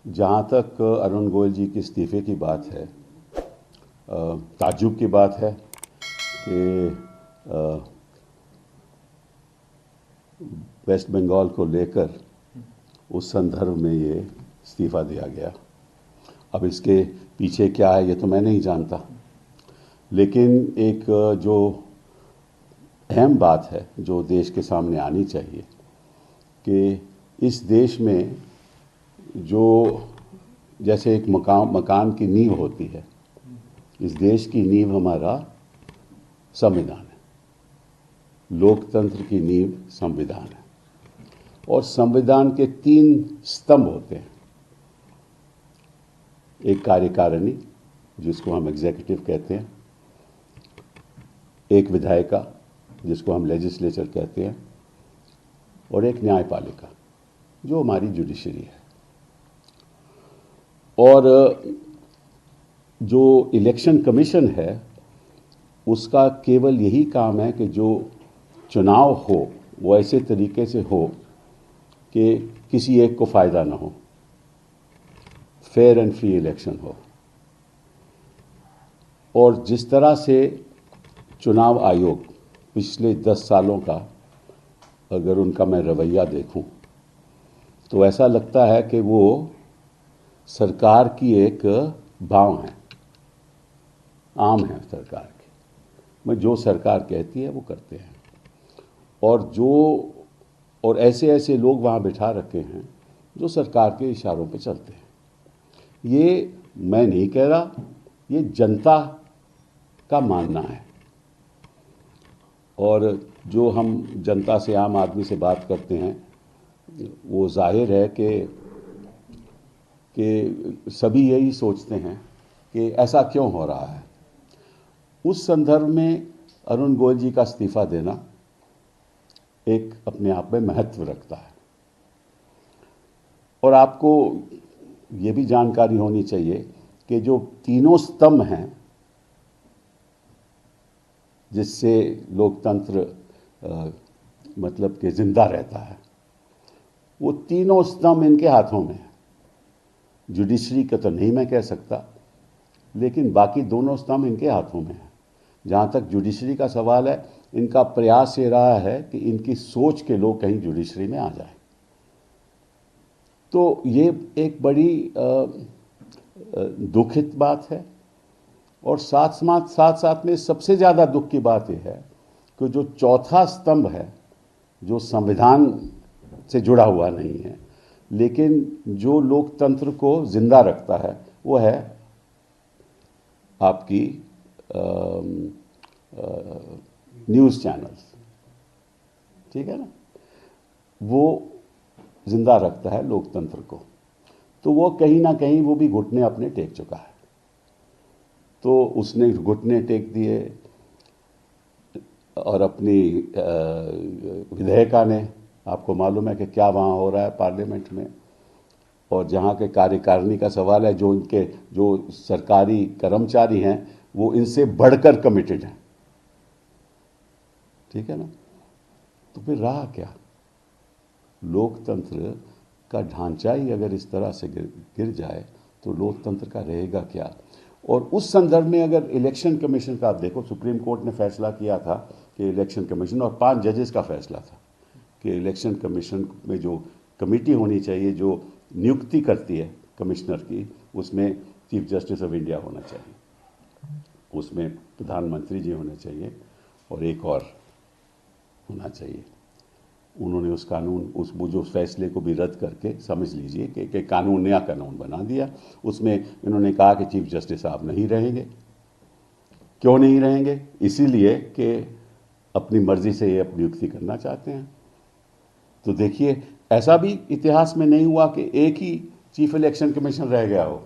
जहाँ तक अरुण गोयल जी के इस्तीफे की बात है, ताज्जुब की बात है कि वेस्ट बंगाल को लेकर उस संदर्भ में ये इस्तीफ़ा दिया गया। अब इसके पीछे क्या है ये तो मैं नहीं जानता, लेकिन एक जो अहम बात है जो देश के सामने आनी चाहिए कि इस देश में जो जैसे एक मकान की नींव होती है, इस देश की नींव हमारा संविधान है। लोकतंत्र की नींव संविधान है और संविधान के 3 स्तंभ होते हैं। एक कार्यकारिणी जिसको हम एग्जीक्यूटिव कहते हैं, एक विधायिका जिसको हम लेजिस्लेचर कहते हैं, और एक न्यायपालिका जो हमारी जुडिशरी है। और जो इलेक्शन कमीशन है उसका केवल यही काम है कि जो चुनाव हो वो ऐसे तरीके से हो कि किसी एक को फ़ायदा ना हो, फेयर एंड फ्री इलेक्शन हो। और जिस तरह से चुनाव आयोग पिछले 10 सालों का अगर उनका मैं रवैया देखूं तो ऐसा लगता है कि वो सरकार की एक भाव है, आम है सरकार की। मैं जो सरकार कहती है वो करते हैं और ऐसे ऐसे लोग वहाँ बिठा रखे हैं जो सरकार के इशारों पे चलते हैं। ये मैं नहीं कह रहा, ये जनता का मानना है। और जो हम जनता से, आम आदमी से बात करते हैं, वो जाहिर है कि सभी यही सोचते हैं कि ऐसा क्यों हो रहा है। उस संदर्भ में अरुण गोयल जी का इस्तीफा देना एक अपने आप में महत्व रखता है। और आपको ये भी जानकारी होनी चाहिए कि जो तीनों स्तंभ हैं जिससे लोकतंत्र मतलब कि जिंदा रहता है, वो तीनों स्तंभ इनके हाथों में है। जुडिशरी का तो नहीं मैं कह सकता, लेकिन बाकी दोनों स्तंभ इनके हाथों में है। जहाँ तक जुडिशरी का सवाल है, इनका प्रयास ये रहा है कि इनकी सोच के लोग कहीं जुडिशरी में आ जाएं। तो ये एक बड़ी दुखित बात है। और साथ साथ में सबसे ज़्यादा दुख की बात यह है कि जो चौथा स्तंभ है, जो संविधान से जुड़ा हुआ नहीं है लेकिन जो लोकतंत्र को जिंदा रखता है, वो है आपकी न्यूज़ चैनल्स। ठीक है ना, वो जिंदा रखता है लोकतंत्र को। तो वो कहीं ना कहीं वो भी घुटने अपने टेक चुका है। तो उसने घुटने टेक दिए और अपनी विधेयिका ने, आपको मालूम है कि क्या वहाँ हो रहा है पार्लियामेंट में। और जहाँ के कार्यकारिणी का सवाल है, जो इनके जो सरकारी कर्मचारी हैं वो इनसे बढ़कर कमिटेड हैं। ठीक है ना, तो फिर रहा क्या? लोकतंत्र का ढांचा ही अगर इस तरह से गिर जाए तो लोकतंत्र का रहेगा क्या? और उस संदर्भ में अगर इलेक्शन कमीशन का आप देखो, सुप्रीम कोर्ट ने फैसला किया था कि इलेक्शन कमीशन, और 5 जजेस का फैसला था कि इलेक्शन कमीशन में जो कमेटी होनी चाहिए जो नियुक्ति करती है कमिश्नर की, उसमें चीफ जस्टिस ऑफ इंडिया होना चाहिए, उसमें प्रधानमंत्री जी होने चाहिए और एक और होना चाहिए। उन्होंने उस कानून, वो जो फैसले को भी रद्द करके, समझ लीजिए कि कानून, नया कानून बना दिया। उसमें इन्होंने कहा कि चीफ जस्टिस साहब नहीं रहेंगे। क्यों नहीं रहेंगे? इसीलिए कि अपनी मर्जी से ये अपनी नियुक्ति करना चाहते हैं। तो देखिए, ऐसा भी इतिहास में नहीं हुआ कि एक ही चीफ इलेक्शन कमीशन रह गया हो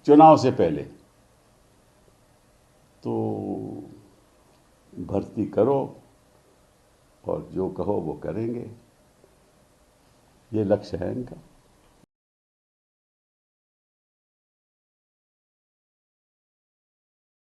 चुनाव से पहले। तो भर्ती करो और जो कहो वो करेंगे, ये लक्ष्य है इनका।